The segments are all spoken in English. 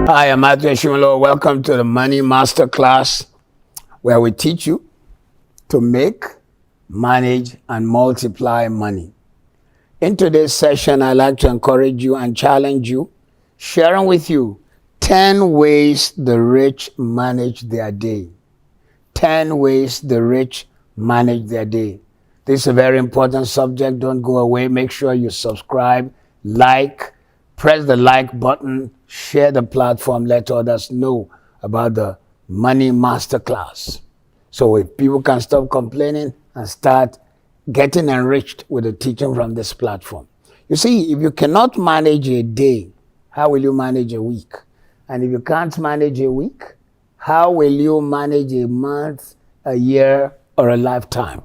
Hi, I'm Matthew Ashimolowo. Welcome to the Money Master Class, where we teach you to make, manage, and multiply money. In today's session, I'd like to encourage you and challenge you, sharing with you 10 ways the rich manage their day. 10 ways the rich manage their day. This is a very important subject. Don't go away. Make sure you subscribe, like, press the like button, share the platform, let others know about the Money Masterclass. So if people can stop complaining and start getting enriched with the teaching from this platform. You see, if you cannot manage a day, how will you manage a week? And if you can't manage a week, how will you manage a month, a year, or a lifetime?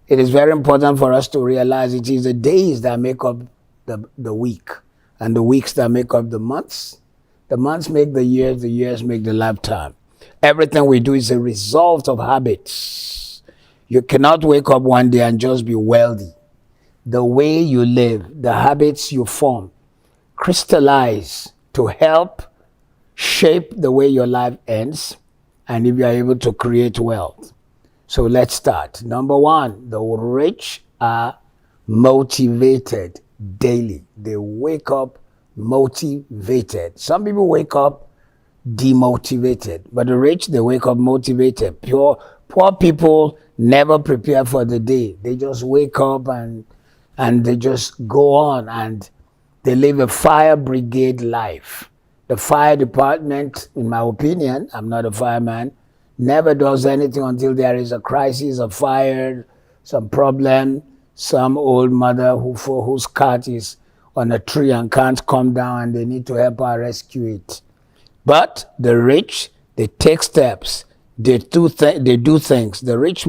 It is very important for us to realize it is the days that make up the week, and the weeks that make up the months make the years make the lifetime. Everything we do is a result of habits. You cannot wake up one day and just be wealthy. The way you live, the habits you form, crystallize to help shape the way your life ends, and if you are able to create wealth. So let's start. Number one, the rich are motivated daily. They wake up motivated. Some people wake up demotivated, but the rich, they wake up motivated. Poor people never prepare for the day. They just wake up and they just go on and they live a fire brigade life. The fire department, in my opinion, I'm not a fireman, never does anything until there is a crisis, a fire, some problem, some old mother whose cat is on a tree and can't come down and they need to help her rescue it. But the rich, they take steps, they do things. The rich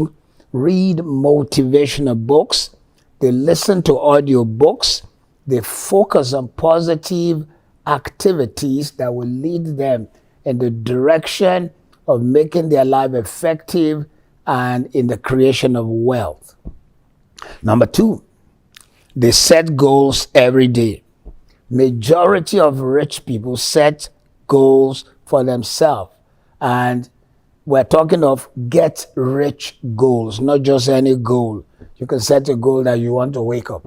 read motivational books, they listen to audio books, they focus on positive activities that will lead them in the direction of making their life effective and in the creation of wealth. Number two, they set goals every day. Majority of rich people set goals for themselves. And we're talking of get rich goals, not just any goal. You can set a goal that you want to wake up,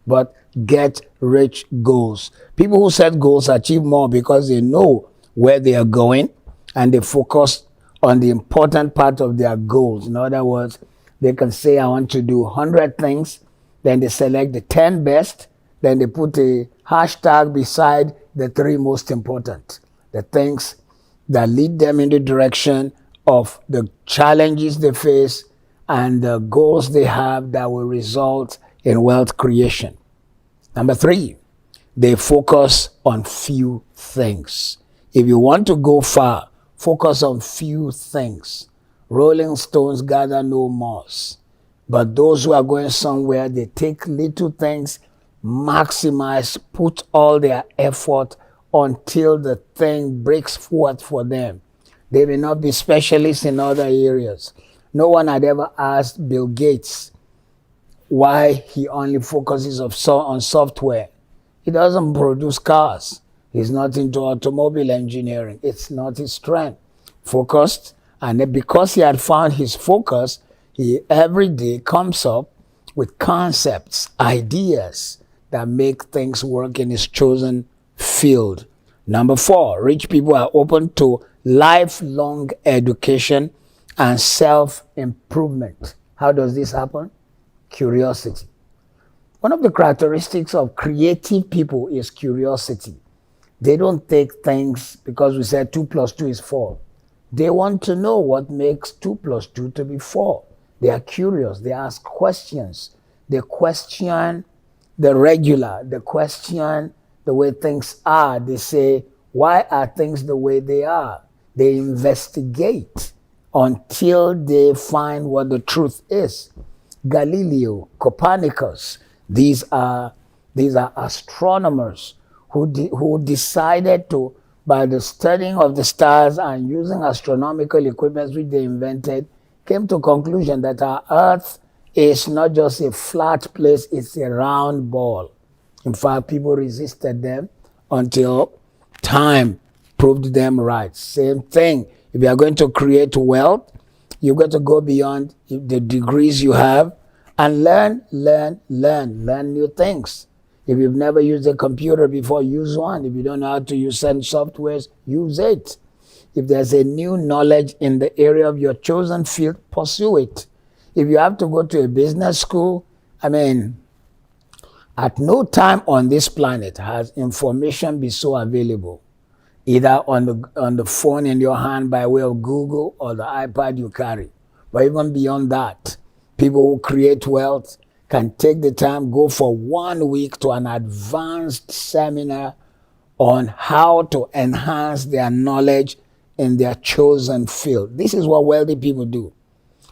but get rich goals. People who set goals achieve more because they know where they are going and they focus on the important part of their goals. In other words, they can say, I want to do 100 things, then they select the 10 best, then they put a hashtag beside the 3 most important, the things that lead them in the direction of the challenges they face and the goals they have that will result in wealth creation. Number 3, they focus on few things. If you want to go far, focus on few things. Rolling stones gather no moss. But those who are going somewhere, they take little things, maximize, put all their effort until the thing breaks forth for them. They may not be specialists in other areas. No one had ever asked Bill Gates why he only focuses on software. He doesn't produce cars. He's not into automobile engineering. It's not his strength. Focused. And because he had found his focus, he every day comes up with concepts, ideas that make things work in his chosen field. Number 4, rich people are open to lifelong education and self-improvement. How does this happen? Curiosity. One of the characteristics of creative people is curiosity. They don't take things because we said 2 plus 2 is 4. They want to know what makes 2 plus 2 to be 4. They are curious. They ask questions. They question the regular. They question the way things are. They say, why are things the way they are? They investigate until they find what the truth is. Galileo, Copernicus, these are astronomers who decided to, by the studying of the stars and using astronomical equipment which they invented, came to a conclusion that our Earth is not just a flat place, it's a round ball. In fact, people resisted them until time proved them right. Same thing. If you are going to create wealth, you've got to go beyond the degrees you have and learn new things. If you've never used a computer before, use one. If you don't know how to use certain softwares, use it. If there's a new knowledge in the area of your chosen field, pursue it. If you have to go to a business school, at no time on this planet has information been so available, either on the phone in your hand by way of Google or the iPad you carry. But even beyond that, people who create wealth can take the time, go for 1 week to an advanced seminar on how to enhance their knowledge in their chosen field. This is what wealthy people do.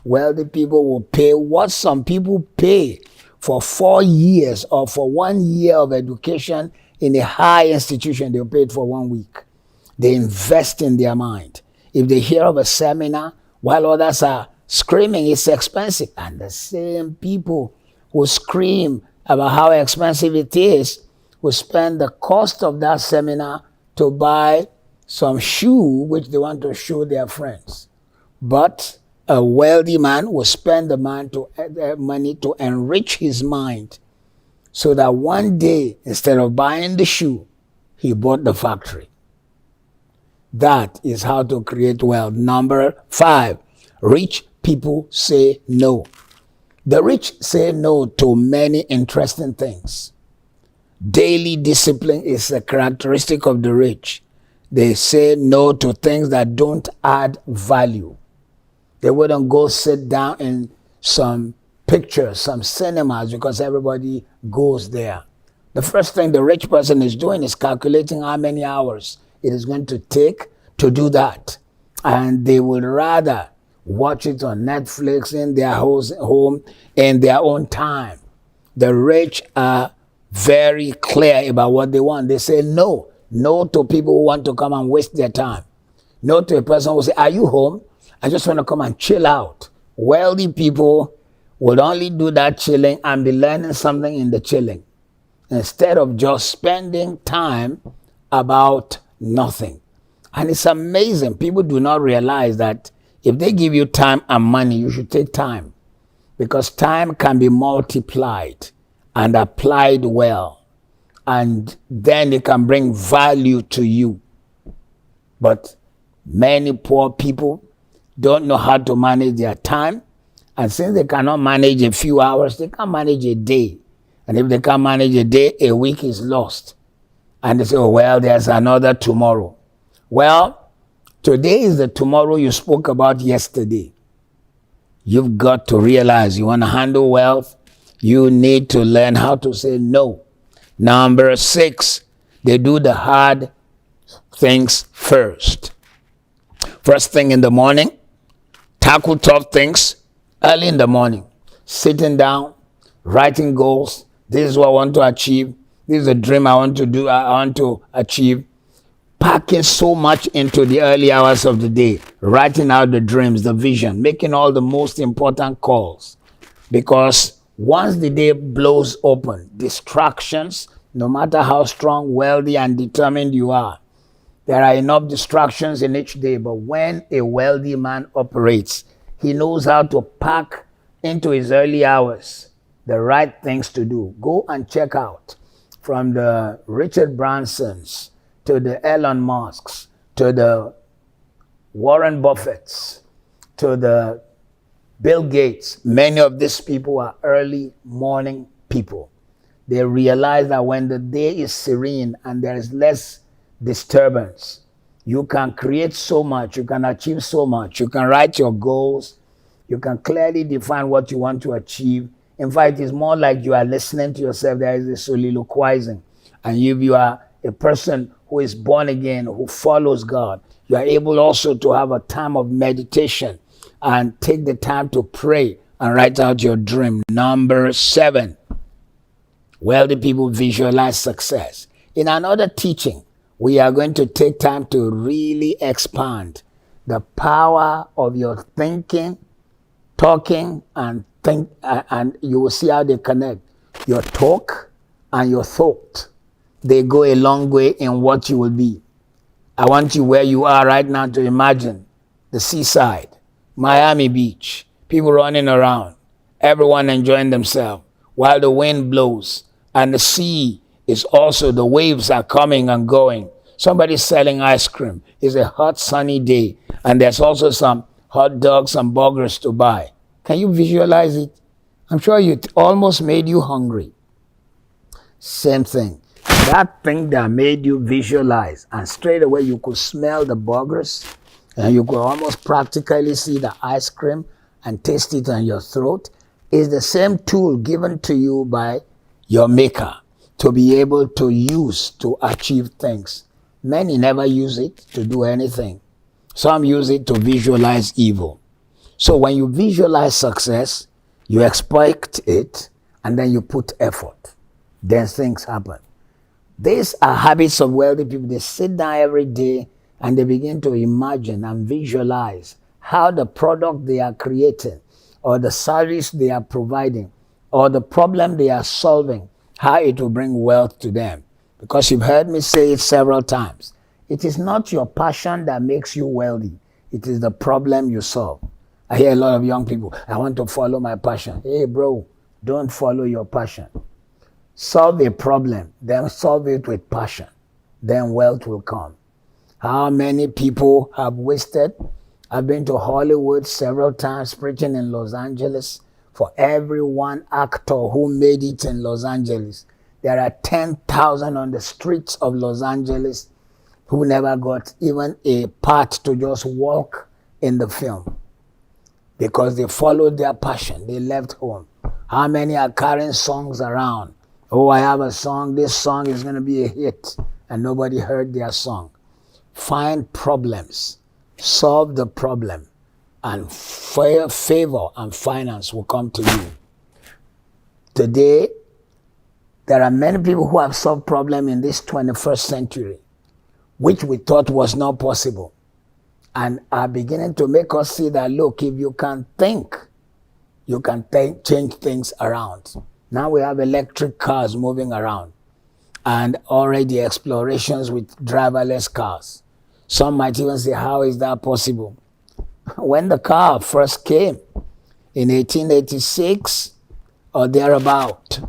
Wealthy people will pay what some people pay for 4 years or for 1 year of education in a high institution. They'll pay it for 1 week. They invest in their mind. If they hear of a seminar while others are screaming it's expensive, and the same people who scream about how expensive it is will spend the cost of that seminar to buy some shoe which they want to show their friends. But a wealthy man will spend the money to enrich his mind so that one day, instead of buying the shoe, he bought the factory. That is how to create wealth. Number 5, rich people say no. The rich say no to many interesting things. Daily discipline is a characteristic of the rich. They say no to things that don't add value. They wouldn't go sit down in some pictures, some cinemas, because everybody goes there. The first thing the rich person is doing is calculating how many hours it is going to take to do that. And they would rather watch it on Netflix in their home in their own time. The rich are very clear about what they want. They say no. No to people who want to come and waste their time. No to a person who say, are you home? I just want to come and chill out. Wealthy people would only do that chilling and be learning something in the chilling, instead of just spending time about nothing. And it's amazing. People do not realize that if they give you time and money, you should take time, because time can be multiplied and applied well. And then it can bring value to you. But many poor people don't know how to manage their time. And since they cannot manage a few hours, they can't manage a day. And if they can't manage a day, a week is lost. And they say, oh, well, there's another tomorrow. Well, today is the tomorrow you spoke about yesterday. You've got to realize you want to handle wealth. You need to learn how to say no. Number 6, they do the hard things first. First thing in the morning, tackle tough things early in the morning. Sitting down, writing goals. This is what I want to achieve. This is a dream I want to do. I want to achieve. Packing so much into the early hours of the day. Writing out the dreams, the vision. Making all the most important calls. Because once the day blows open, distractions, no matter how strong, wealthy, and determined you are, there are enough distractions in each day. But when a wealthy man operates, he knows how to pack into his early hours the right things to do. Go and check out, from the Richard Bransons to the Elon Musks to the Warren Buffetts to the Bill Gates. Many of these people are early morning people. They realize that when the day is serene and there is less disturbance, you can create so much, you can achieve so much, you can write your goals, you can clearly define what you want to achieve. In fact, it's more like you are listening to yourself. There is a soliloquizing. And if you are a person who is born again, who follows God, you are able also to have a time of meditation and take the time to pray and write out your dream. Number 7, wealthy people visualize success. In another teaching, we are going to take time to really expand the power of your thinking, talking, and you will see how they connect. Your talk and your thought, they go a long way in what you will be. I want you where you are right now to imagine the seaside, Miami Beach, people running around, everyone enjoying themselves while the wind blows and the sea is also, the waves are coming and going. Somebody's selling ice cream. It's a hot sunny day and there's also some hot dogs and burgers to buy. Can you visualize it? I'm sure it almost made you hungry. Same thing. That thing that made you visualize and straight away you could smell the burgers and you could almost practically see the ice cream and taste it on your throat is the same tool given to you by your maker to be able to use to achieve things. Many never use it to do anything. Some use it to visualize evil. So when you visualize success, you expect it and then you put effort. Then things happen. These are habits of wealthy people. They sit down every day and they begin to imagine and visualize how the product they are creating or the service they are providing or the problem they are solving, how it will bring wealth to them. Because you've heard me say it several times. It is not your passion that makes you wealthy. It is the problem you solve. I hear a lot of young people, I want to follow my passion. Hey bro, don't follow your passion. Solve a problem, then solve it with passion. Then wealth will come. How many people have wasted? I've been to Hollywood several times preaching in Los Angeles. For every one actor who made it in Los Angeles, there are 10,000 on the streets of Los Angeles who never got even a part to just walk in the film because they followed their passion. They left home. How many are carrying songs around? Oh, I have a song. This song is going to be a hit. And nobody heard their song. Find problems. Solve the problem. And favor and finance will come to you. Today, there are many people who have solved problems in this 21st century, which we thought was not possible. And are beginning to make us see that, look, if you can think, you can change things around. Now we have electric cars moving around and already explorations with driverless cars. Some might even say, how is that possible? When the car first came in 1886 or thereabout,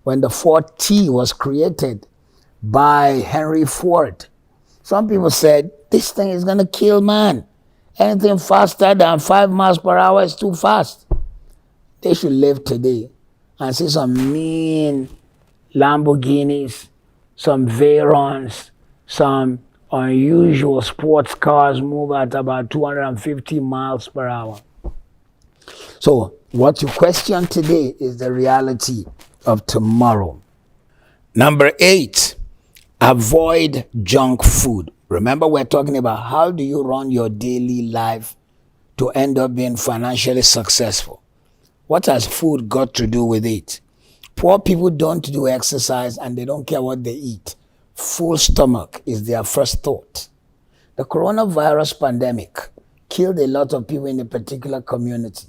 when the Ford T was created by Henry Ford, some people said, this thing is going to kill man. Anything faster than 5 miles per hour is too fast. They should live today and see some mean Lamborghinis, some Veyrons, some unusual sports cars move at about 250 miles per hour. So what you question today is the reality of tomorrow. Number 8, avoid junk food. Remember, we're talking about how do you run your daily life to end up being financially successful. What has food got to do with it? Poor people don't do exercise and they don't care what they eat. Full stomach is their first thought. The coronavirus pandemic killed a lot of people in a particular community.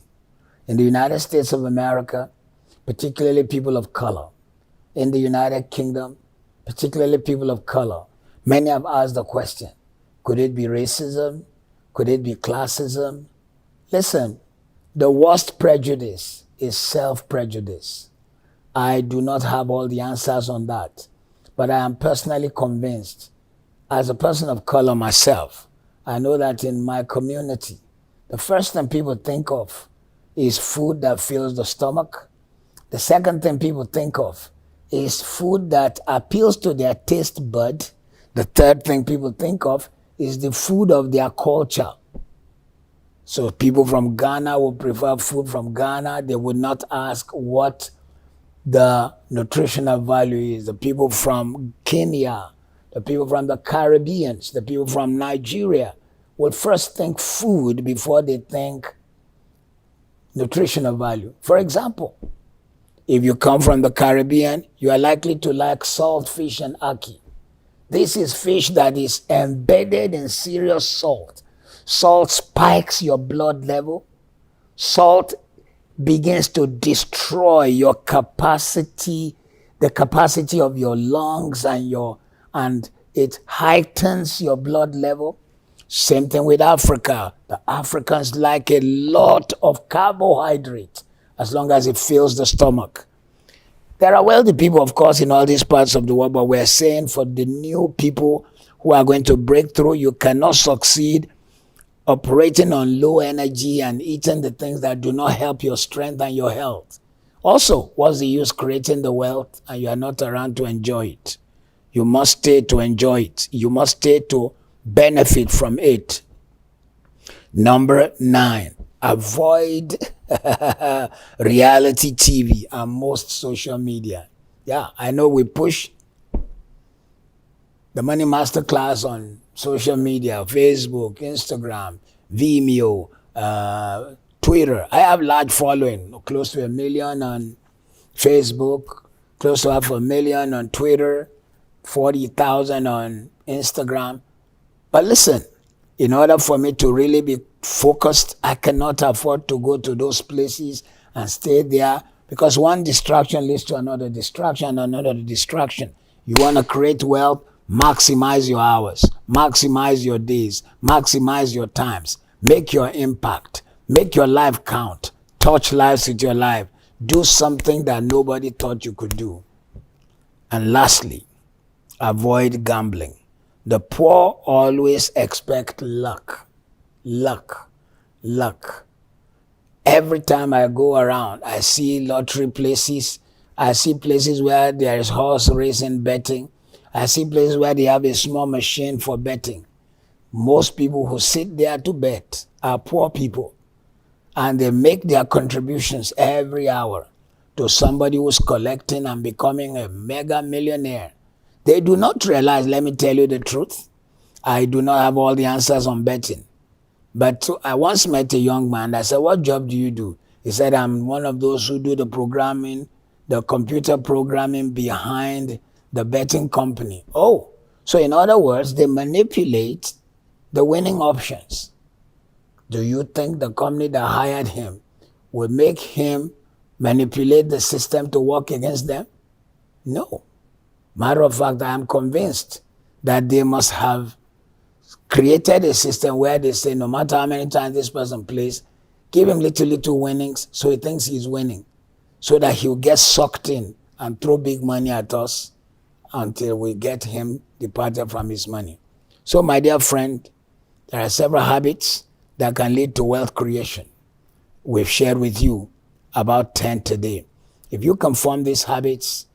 In the United States of America, particularly people of color. In the United Kingdom, particularly people of color. Many have asked the question, could it be racism? Could it be classism? Listen, the worst prejudice is self-prejudice. I do not have all the answers on that, but I am personally convinced, as a person of color myself, I know that in my community, the first thing people think of is food that fills the stomach. The second thing people think of is food that appeals to their taste bud. The third thing people think of is the food of their culture. So people from Ghana will prefer food from Ghana. They would not ask what the nutritional value is. The people from Kenya, the people from the Caribbean, the people from Nigeria will first think food before they think nutritional value. For example, if you come from the Caribbean, you are likely to like salt fish and ackee. This is fish that is embedded in serious salt. Salt spikes your blood level. Salt begins to destroy your capacity, the capacity of your lungs and It heightens your blood level. Same thing with Africa. The Africans like a lot of carbohydrate as long as it fills the stomach. There are wealthy people, of course, in all these parts of the world, but we're saying for the new people who are going to break through, you cannot succeed operating on low energy and eating the things that do not help your strength and your health. Also, what's the use creating the wealth and you are not around to enjoy it? You must stay to enjoy it. You must stay to benefit from it. Number 9, avoid reality TV and most social media. Yeah, I know we push the Money Masterclass on social media, Facebook, Instagram, Vimeo, Twitter. I have large following, close to 1 million on Facebook, close to 500,000 on Twitter, 40,000 on Instagram. But listen, in order for me to really be focused, I cannot afford to go to those places and stay there because one distraction leads to another distraction, another distraction. You want to create wealth, maximize your hours, maximize your days, maximize your times, make your impact, make your life count, touch lives with your life, do something that nobody thought you could do. And lastly, avoid gambling. The poor always expect luck. Every time I go around, I see lottery places. I see places where there is horse racing betting. I see places where they have a small machine for betting. Most people who sit there to bet are poor people. And they make their contributions every hour to somebody who's collecting and becoming a mega millionaire. They do not realize, let me tell you the truth, I do not have all the answers on betting. But I once met a young man. I said, what job do you do? He said, I'm one of those who do the programming, the computer programming behind the betting company. Oh, so in other words, they manipulate the winning options. Do you think the company that hired him will make him manipulate the system to work against them? No. Matter of fact, I am convinced that they must have created a system where they say no matter how many times this person plays, give him little winnings so he thinks he's winning, so that he'll get sucked in and throw big money at us until we get him departed from his money. So my dear friend, there are several habits that can lead to wealth creation. We've shared with you about 10 today. If you can form these habits,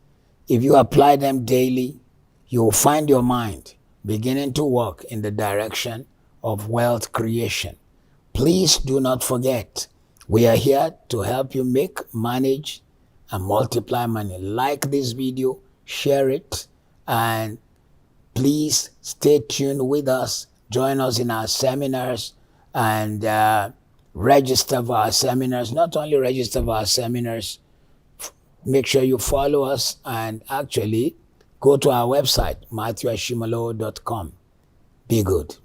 if you apply them daily, you will find your mind beginning to work in the direction of wealth creation. Please do not forget, we are here to help you make, manage, and multiply money. Like this video, share it, and please stay tuned with us. Join us in our seminars and register for our seminars. Not only register for our seminars, make sure you follow us and actually go to our website, MatthewAshimolowo.com. Be good.